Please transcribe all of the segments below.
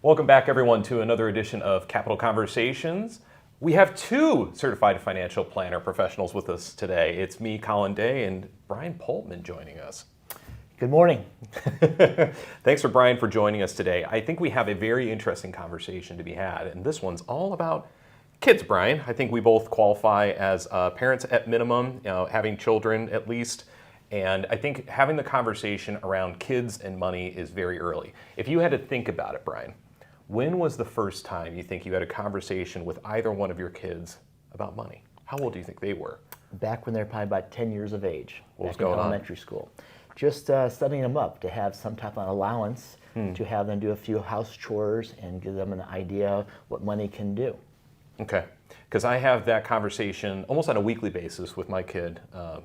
Welcome back, everyone, to another edition of Capital Conversations. We have two certified financial planner professionals with us today. It's me, Colin Day, and Brian Pultman joining us. Good morning. Thanks for Brian for joining us today. I think we have a very interesting conversation to be had, and this one's all about kids, Brian. I think we both qualify as parents at minimum, having children at least. And I think having the conversation around kids and money is very early. If you had to think about it, Brian, when was the first time you think you had a conversation with either one of your kids about money? How old do you think they were? Back when they're probably about 10 years of age. What was going on? Elementary school. Just setting them up to have some type of allowance, to have them do a few house chores and give them an idea of what money can do. Okay, because I have that conversation almost on a weekly basis with my kid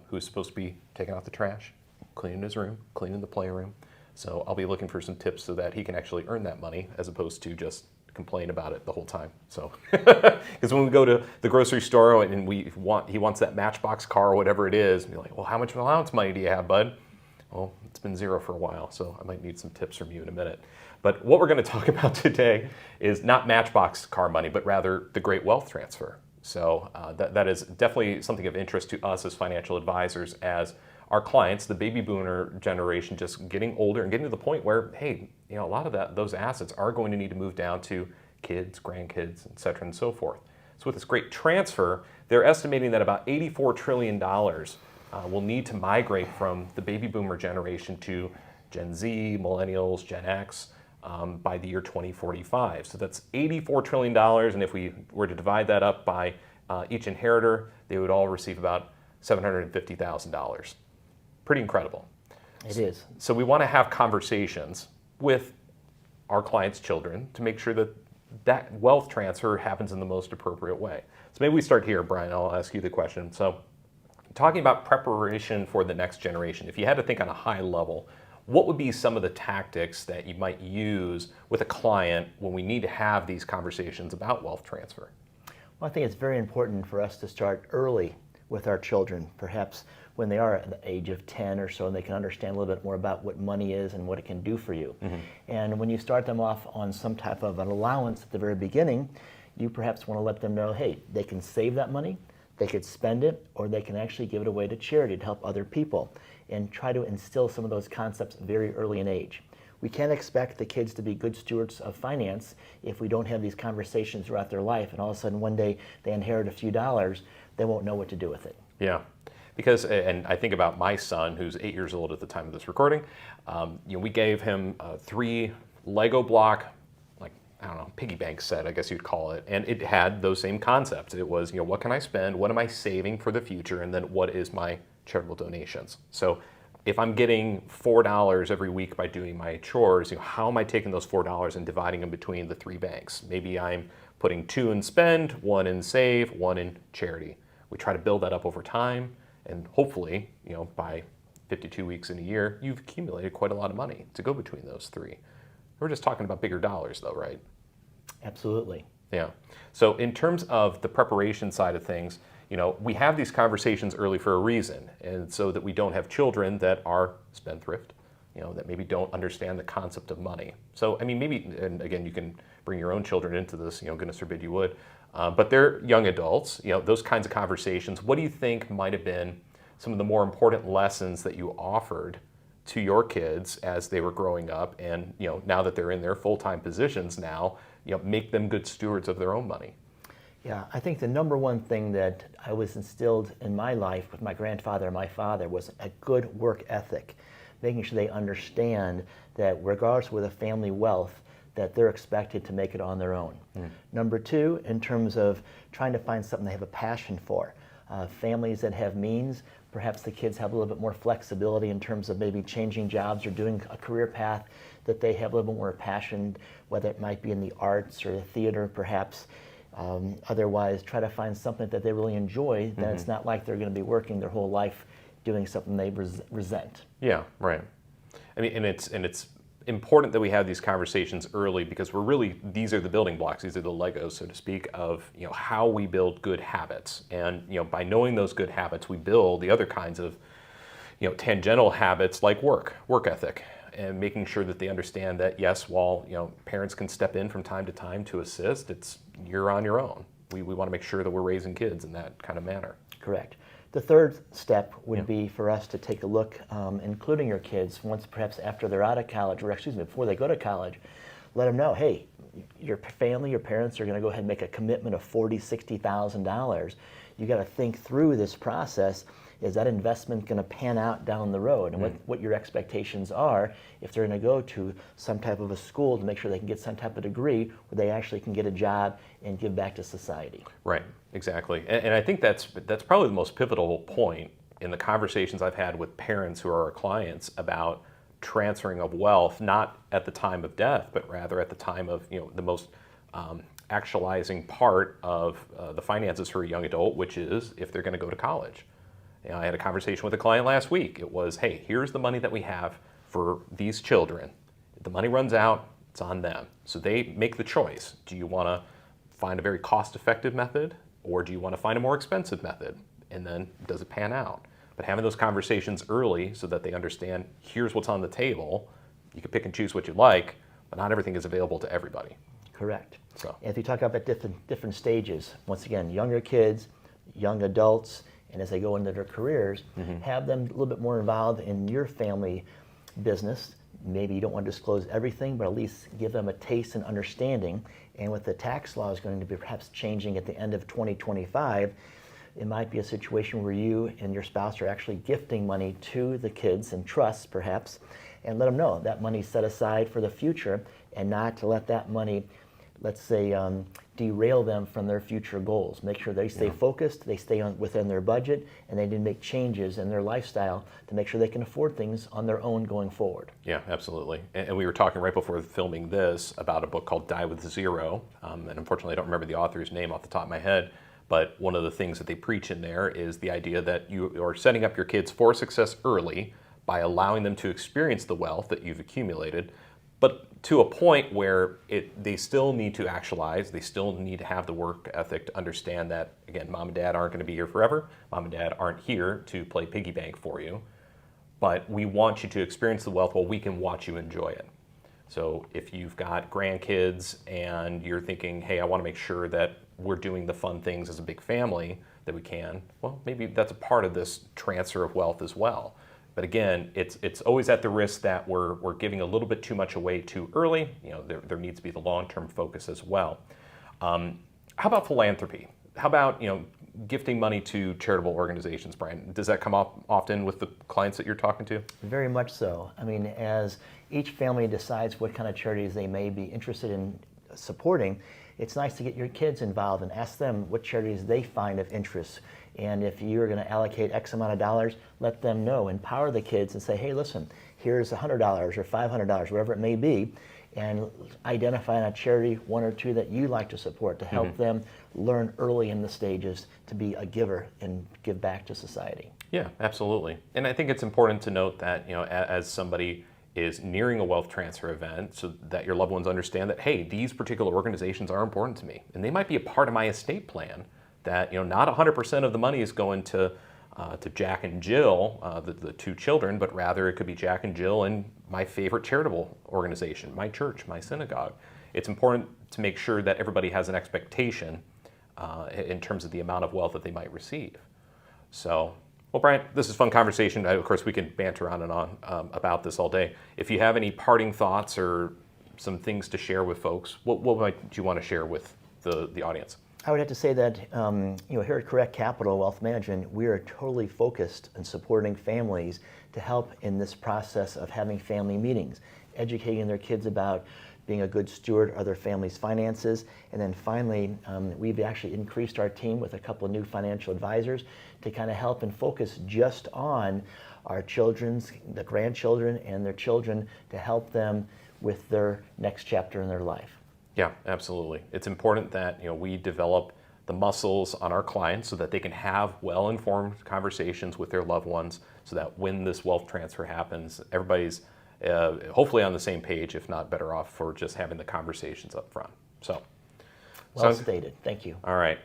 who's supposed to be taking out the trash, cleaning his room, cleaning the playroom. So I'll be looking for some tips so that he can actually earn that money as opposed to just complain about it the whole time. So, because when we go to the grocery store and he wants that Matchbox car or whatever it is, and you're like, well, how much allowance money do you have, bud? Well, it's been zero for a while, so I might need some tips from you in a minute. But what we're going to talk about today is not Matchbox car money, but rather the great wealth transfer. So that is definitely something of interest to us as financial advisors, as our clients, the baby boomer generation, just getting older and getting to the point where, hey, a lot of those assets are going to need to move down to kids, grandkids, et cetera, and so forth. So with this great transfer, they're estimating that about $84 trillion will need to migrate from the baby boomer generation to Gen Z, millennials, Gen X, by the year 2045. So that's $84 trillion, and if we were to divide that up by each inheritor, they would all receive about $750,000. Pretty incredible. It is. So we want to have conversations with our clients' children to make sure that that wealth transfer happens in the most appropriate way. So maybe we start here, Brian. I'll ask you the question. So talking about preparation for the next generation, if you had to think on a high level, what would be some of the tactics that you might use with a client when we need to have these conversations about wealth transfer? Well, I think it's very important for us to start early with our children, perhaps when they are at the age of 10 or so, and they can understand a little bit more about what money is and what it can do for you. And when you start them off on some type of an allowance at the very beginning, you perhaps want to let them know, hey, they can save that money, they could spend it, or they can actually give it away to charity to help other people, and try to instill some of those concepts very early in age. We can't expect the kids to be good stewards of finance if we don't have these conversations throughout their life, and all of a sudden one day they inherit a few dollars, they won't know what to do with it. Yeah, because, and I think about my son, who's 8 years old at the time of this recording, we gave him 3 Lego block, piggy bank set, I guess you'd call it, and it had those same concepts. It was, what can I spend, what am I saving for the future, and then what is my charitable donations. So if I'm getting $4 every week by doing my chores, how am I taking those $4 and dividing them between the 3 banks? Maybe I'm putting 2 in spend, 1 in save, 1 in charity. We try to build that up over time, and hopefully, by 52 weeks in a year, you've accumulated quite a lot of money to go between those 3. We're just talking about bigger dollars though, right? Absolutely. Yeah. So in terms of the preparation side of things, we have these conversations early for a reason, and so that we don't have children that are spendthrift, that maybe don't understand the concept of money. So, maybe, and again, you can bring your own children into this, goodness forbid you would, but they're young adults, those kinds of conversations. What do you think might have been some of the more important lessons that you offered to your kids as they were growing up, and, now that they're in their full-time positions now, make them good stewards of their own money? Yeah, I think the number one thing that I was instilled in my life with my grandfather and my father was a good work ethic, making sure they understand that regardless of the family wealth, that they're expected to make it on their own. Number 2, in terms of trying to find something they have a passion for. Families that have means, perhaps the kids have a little bit more flexibility in terms of maybe changing jobs or doing a career path that they have a little bit more passion, whether it might be in the arts or the theater perhaps. Otherwise, try to find something that they really enjoy, that it's not like they're going to be working their whole life doing something they resent. Yeah, right. And it's important that we have these conversations early, because these are the building blocks, these are the Legos, so to speak, of how we build good habits. And by knowing those good habits, we build the other kinds of tangential habits like work ethic, and making sure that they understand that, yes, while parents can step in from time to time to assist, you're on your own. We want to make sure that we're raising kids in that kind of manner. Correct. The third step would be for us to take a look, including your kids, once perhaps after they're out of college, or before they go to college, let them know, hey, your family, your parents are going to go ahead and make a commitment of $40,000, $60,000. You got to think through this process. Is that investment going to pan out down the road? And what your expectations are if they're going to go to some type of a school to make sure they can get some type of degree where they actually can get a job and give back to society. Right, exactly. And I think that's probably the most pivotal point in the conversations I've had with parents who are our clients about transferring of wealth, not at the time of death, but rather at the time of the most actualizing part of the finances for a young adult, which is if they're going to go to college. I had a conversation with a client last week. It was, hey, here's the money that we have for these children. If the money runs out, it's on them. So they make the choice. Do you want to find a very cost-effective method, or do you want to find a more expensive method? And then does it pan out? But having those conversations early so that they understand, here's what's on the table. You can pick and choose what you like, but not everything is available to everybody. Correct. So if you talk about different stages, once again, younger kids, young adults, and as they go into their careers, have them a little bit more involved in your family business. Maybe you don't want to disclose everything, but at least give them a taste and understanding. And with the tax laws going to be perhaps changing at the end of 2025, it might be a situation where you and your spouse are actually gifting money to the kids in trusts, perhaps, and let them know that money's set aside for the future and not to let that money, let's say, derail them from their future goals. Make sure they stay focused, they stay within their budget, and they didn't make changes in their lifestyle to make sure they can afford things on their own going forward. Yeah, absolutely. And we were talking right before filming this about a book called Die with Zero. And unfortunately, I don't remember the author's name off the top of my head. But one of the things that they preach in there is the idea that you are setting up your kids for success early by allowing them to experience the wealth that you've accumulated, but to a point where they still need to actualize, they still need to have the work ethic to understand that, again, mom and dad aren't going to be here forever. Mom and dad aren't here to play piggy bank for you. But we want you to experience the wealth while we can watch you enjoy it. So if you've got grandkids and you're thinking, hey, I want to make sure that we're doing the fun things as a big family that we can, well, maybe that's a part of this transfer of wealth as well. But again, it's always at the risk that we're giving a little bit too much away too early. There needs to be the long-term focus as well. How about philanthropy? How about gifting money to charitable organizations, Brian? Does that come up often with the clients that you're talking to? Very much so. I mean, as each family decides what kind of charities they may be interested in supporting, it's nice to get your kids involved and ask them what charities they find of interest. And if you're going to allocate X amount of dollars, let them know. Empower the kids and say, hey, listen, here's $100 or $500, whatever it may be, and identify a charity, one or two that you like to support to help them learn early in the stages to be a giver and give back to society. Yeah, absolutely. And I think it's important to note that, as somebody is nearing a wealth transfer event, so that your loved ones understand that, hey, these particular organizations are important to me, and they might be a part of my estate plan. That not 100% of the money is going to Jack and Jill, the two children, but rather it could be Jack and Jill and my favorite charitable organization, my church, my synagogue. It's important to make sure that everybody has an expectation in terms of the amount of wealth that they might receive. So, well, Brian, this is a fun conversation. Of course, we can banter on and on about this all day. If you have any parting thoughts or some things to share with folks, what might you want to share with the audience? I would have to say that here at Correct Capital Wealth Management, we are totally focused on supporting families to help in this process of having family meetings, educating their kids about being a good steward of their family's finances. And then finally, we've actually increased our team with a couple of new financial advisors to kind of help and focus just on our the grandchildren and their children to help them with their next chapter in their life. Yeah, absolutely. It's important that we develop the muscles on our clients so that they can have well-informed conversations with their loved ones so that when this wealth transfer happens, everybody's hopefully on the same page, if not better off for just having the conversations up front. So, well stated. Thank you. All right.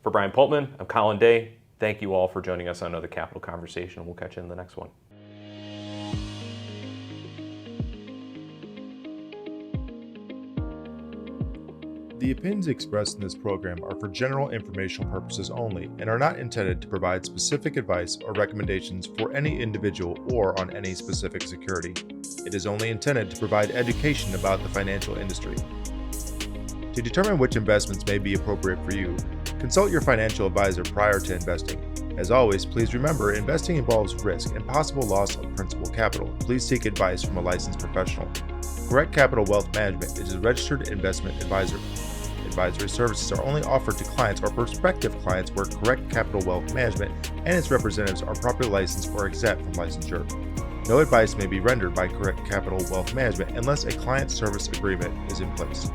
For Brian Pultman, I'm Colin Day. Thank you all for joining us on another Capital Conversation. We'll catch you in the next one. The opinions expressed in this program are for general informational purposes only and are not intended to provide specific advice or recommendations for any individual or on any specific security. It is only intended to provide education about the financial industry. To determine which investments may be appropriate for you, consult your financial advisor prior to investing. As always, please remember investing involves risk and possible loss of principal capital. Please seek advice from a licensed professional. Correct Capital Wealth Management is a registered investment advisor. Advisory services are only offered to clients or prospective clients where Correct Capital Wealth Management and its representatives are properly licensed or exempt from licensure. No advice may be rendered by Correct Capital Wealth Management unless a client service agreement is in place.